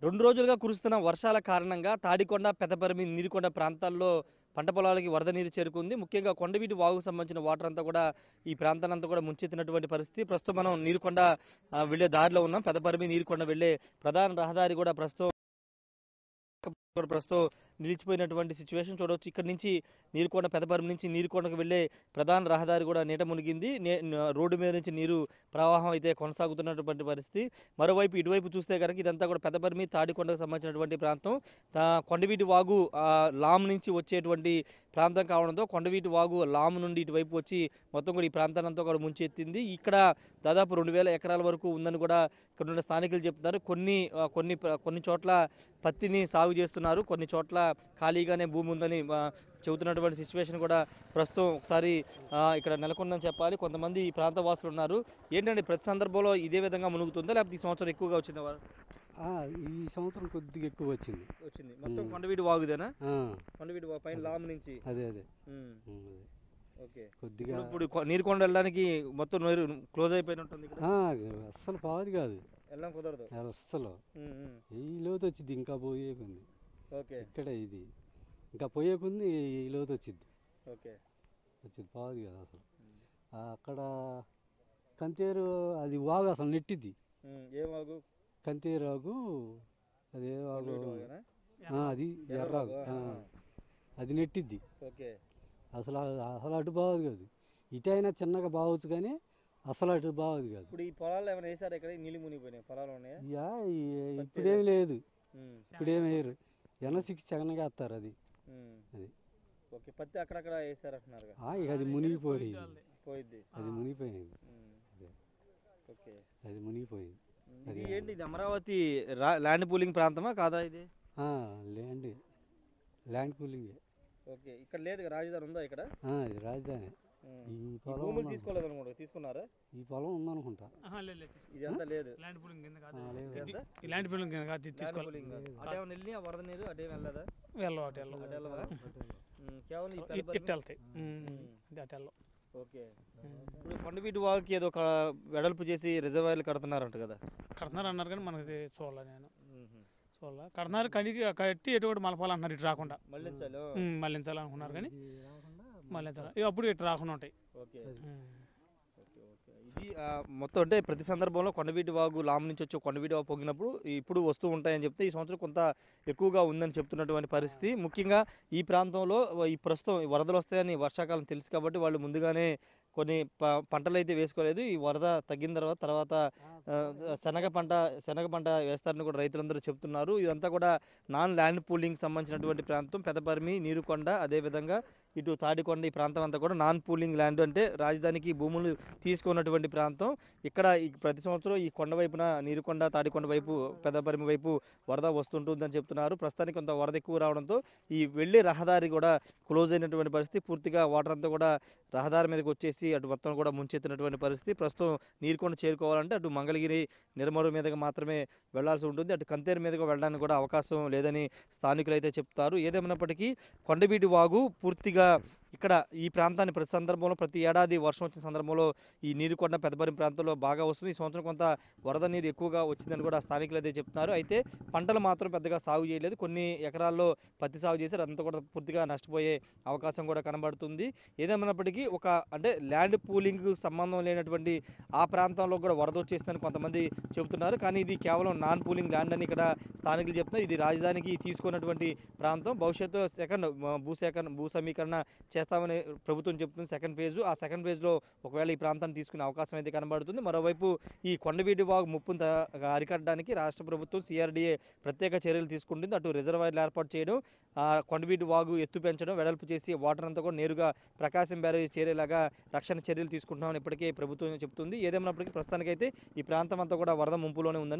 2 రోజులుగా కురుస్తున్న వర్షాల కారణంగా తాడికొండ, పెదపరిమి, నీరుకొండ ప్రాంతాల్లో పంట పొలాలకి వరద నీరు చేరుకుంది. ముఖ్యంగా కొండవీటి వాగుకు సంబంధించిన వాటర్ అంతా కూడా ఈ ప్రాంతాన్నంతా కూడా ముంచెత్తినటువంటి పరిస్థితి. ప్రస్తుతం మనం నీరుకొండ వెళ్ళే దారిలో ఉన్నాం. పెదపరిమి, నీరుకొండ వెళ్ళే ప్రధాన రహదారి కూడా ప్రస్తుతం నిలిచిపోయినటువంటి సిచ్యువేషన్ చూడవచ్చు. ఇక్కడ నుంచి నీరుకొండ, పెదపరిమి నుంచి నీరుకొండకు వెళ్ళే ప్రధాన రహదారి కూడా నీట మునిగింది. రోడ్డు మీద నుంచి నీరు ప్రవాహం అయితే కొనసాగుతున్నటువంటి పరిస్థితి. మరోవైపు ఇటువైపు చూస్తే కనుక ఇదంతా కూడా పెదపరిమి, తాడికొండకు సంబంధించినటువంటి ప్రాంతం. కొండవీటి వాగు లామ్ నుంచి వచ్చేటువంటి ప్రాంతం కావడంతో కొండవీటి వాగు లామ్ నుండి ఇటువైపు వచ్చి మొత్తం కూడా ఈ ప్రాంతానంతా కూడా ముంచెత్తింది. ఇక్కడ దాదాపు 2000 ఎకరాల వరకు ఉందని కూడా ఇక్కడ ఉన్న స్థానికులు చెప్తున్నారు. కొన్ని చోట్ల పత్తిని సాగు చేస్తున్నారు, కొన్ని చోట్ల ఖాళీగానే భూమి ఉందని చెబుతున్నటువంటి సిచ్యువేషన్ కూడా ప్రస్తుతం ఒకసారి ఇక్కడ నెలకొందని చెప్పాలి. కొంతమంది ఈ ప్రాంత వాసులు ఉన్నారు. ఏంటంటే ప్రతి సందర్భంలో ఇదే విధంగా మునుగుతుందా, లేకపోతే ఈ సంవత్సరం ఎక్కువగా వచ్చిందా? ఈ సంవత్సరం కొద్దిగా ఎక్కువ వచ్చింది. మొత్తం కొండవీటి వాగుదేనా? కొండవీటి వాగు పైన లామ్ నుంచి. అదే ఓకే. కొద్దిగా ఇప్పుడు నీరుకొండ వెళ్ళడానికి మొత్తం నీరు క్లోజ్ అయిపోయినట్టుంది. అస్సలు పాది కాదు, వెళ్ళడం కుదరదు అస్సలు. ఈ లోతు వచ్చింది, ఇంకా పోయేకుంది. ఓకే. ఇక్కడ ఇది ఇంకా పోయేకుంది, ఈ లోతు వచ్చింది. ఓకే. వచ్చింది పాది కాదు అసలు. అక్కడ కంతేరు అది వాగు అసలు నెట్టిద్ది. ఏ వాగు? కంతేరు వాగు. అదే వాగు, అది ఎర్రాగు, అది నెట్టిద్ది. ఓకే. అసలు అసలు అటు బాగోదు కాదు. ఇటైనా చిన్నగా బాగోచ్చు కానీ అసలు అటు బాగోదు కాదు. ఇప్పుడు ఈ పొలాలు ఏమైనా వేసారు? ఇక్కడ నీళ్ళు మునిగిపోయినాయి పొలాలు ఉన్నాయా? ఇప్పుడేమి లేదు, ఇప్పుడేమి వేయరు. ఎనసిక్స్ చెగనగా వేస్తారు అది. ఓకే. పత్తి అక్కడక్కడ వేసారు అంటున్నారు. ఇక అది మునిగిపోయింది, అది మునిగిపోయింది. ఓకే. అది మునిగిపోయింది. అది ఏంటి, ఇది అమరావతి ల్యాండ్ పూలింగ్ ప్రాంతమా కాదా ఇది? Land pooling. ఓకే. ఇక్కడ లేదు రాజధాని ఉందా ఇక్కడ? ఇది రాజధాని. ఈ పొలం తీసుకోలేదు అనుకుంటా, తీసుకున్నారా? ఈ పొలం ఉందనుకుంటా. ఇది అంతా లేదు. ల్యాండ్ పూలింగ్ కింద కాదు, ల్యాండ్ పూలింగ్ కింద కాదు, తీసుకోవాలి. అటే వెళ్ళి ఆ వరద నీరు అటే వెళ్ళదా? వెళ్ళవా కేవలం ఇటు వెళ్తాయి, అటు వెళ్ళవు. ఓకే. ఇప్పుడు కొండవీటి వాగుకి ఏదో ఒక వెడల్పు చేసి రిజర్వాయర్లు కడుతున్నారంట కదా? కడుతున్నారు అన్నారు కానీ మనకి చూడాలి, నేను చూడాలి. కడుతున్నారు, కట్టి ఎటువంటి మలపాలన్నారు, ఇటు రాకుండా మళ్ళించాలి అనుకున్నారు కానీ మళ్ళించాలి, అప్పుడు ఇటు రాకుండా ఉంటాయి. ఓకే. ఇది మొత్తం అంటే ప్రతి సందర్భంలో కొండవీటి వాగు లామ్ నుంచి వచ్చి కొండవీటి వాగు పొంగినప్పుడు ఇప్పుడు వస్తూ ఉంటాయని చెప్తే ఈ సంవత్సరం కొంత ఎక్కువగా ఉందని చెప్తున్నటువంటి పరిస్థితి. ముఖ్యంగా ఈ ప్రాంతంలో ఈ ప్రస్తుతం వరదలు వస్తాయని వర్షాకాలం తెలుసు కాబట్టి వాళ్ళు ముందుగానే కొన్ని పంటలు అయితే వేసుకోలేదు. ఈ వరద తగ్గిన తర్వాత శనగ పంట వేస్తారని కూడా రైతులందరూ చెప్తున్నారు. ఇదంతా కూడా నాన్ ల్యాండ్ పూలింగ్ సంబంధించినటువంటి ప్రాంతం. పెదపరిమి, నీరుకొండ, అదేవిధంగా ఇటు తాడికొండ, ఈ ప్రాంతం అంతా కూడా నాన్ పూలింగ్ ల్యాండ్, అంటే రాజధానికి భూములు తీసుకున్నటువంటి ప్రాంతం. ఇక్కడ ప్రతి సంవత్సరం ఈ కొండ వైపున నీరుకొండ, తాడికొండ వైపు, పెదపరిమి వైపు వరద వస్తుంటుందని చెప్తున్నారు. ప్రస్తుతానికి కొంత వరద ఎక్కువ రావడంతో ఈ వెళ్ళే రహదారి కూడా క్లోజ్ అయినటువంటి పరిస్థితి. పూర్తిగా వాటర్ అంతా కూడా రహదారి మీదకి వచ్చేసి అటు మొత్తం కూడా ముంచెత్తినటువంటి పరిస్థితి. ప్రస్తుతం నీరుకొండ చేరుకోవాలంటే అటు మంగళగిరి, నిర్మల్ మీదుగా మాత్రమే వెళ్లాల్సి ఉంటుంది. అటు కంతేరు మీదుగా వెళ్ళడానికి కూడా అవకాశం లేదని స్థానికులు అయితే చెప్తారు. ఏదేమైనప్పటికీ కొండవీటి వాగు పూర్తిగా ఇక్కడ ఈ ప్రాంతాన్ని ప్రతి సందర్భంలో, ప్రతి ఏడాది వర్షం వచ్చిన సందర్భంలో ఈ నీరుకొండ, పెదపరిమి ప్రాంతంలో బాగా వస్తుంది. ఈ సంవత్సరం కొంత వరద నీరు ఎక్కువగా వచ్చిందని కూడా స్థానికులు అయితే చెప్తున్నారు. అయితే పంటలు మాత్రం పెద్దగా సాగు చేయలేదు. కొన్ని ఎకరాల్లో పత్తి సాగు చేశారు, అదంతా కూడా పూర్తిగా నష్టపోయే అవకాశం కూడా కనబడుతుంది. ఏదేమైనప్పటికీ అంటే ల్యాండ్ పూలింగ్ సంబంధం లేనటువంటి ఆ ప్రాంతంలో కూడా వరద వచ్చేసిందని కొంతమంది చెబుతున్నారు. కానీ ఇది కేవలం నాన్ పూలింగ్ ల్యాండ్ అని ఇక్కడ స్థానికులు చెప్తున్నారు. ఇది రాజధానికి తీసుకున్నటువంటి ప్రాంతం. భవిష్యత్తులో భూ సమీకరణ చేస్తామని ప్రభుత్వం చెప్తుంది. సెకండ్ ఫేజ్, ఆ సెకండ్ ఫేజ్లో ఒకవేళ ఈ ప్రాంతాన్ని తీసుకునే అవకాశం అయితే కనబడుతుంది. మరోవైపు ఈ కొండవీటి వాగు ముప్పును అరికట్టడానికి రాష్ట్ర ప్రభుత్వం CRDA ప్రత్యేక చర్యలు తీసుకుంటుంది. అటు రిజర్వాయర్లు ఏర్పాటు చేయడం, కొండవీటి వాగు ఎత్తు పెంచడం, వెడల్పు చేసి వాటర్ అంతా కూడా నేరుగా ప్రకాశం బ్యారేజ్ చేరేలాగా రక్షణ చర్యలు తీసుకుంటున్నామని ఇప్పటికే ప్రభుత్వం చెప్తుంది. ఏదేమైనప్పటికీ ప్రస్తుతానికైతే ఈ ప్రాంతం అంతా కూడా వరద ముంపులోనే ఉందని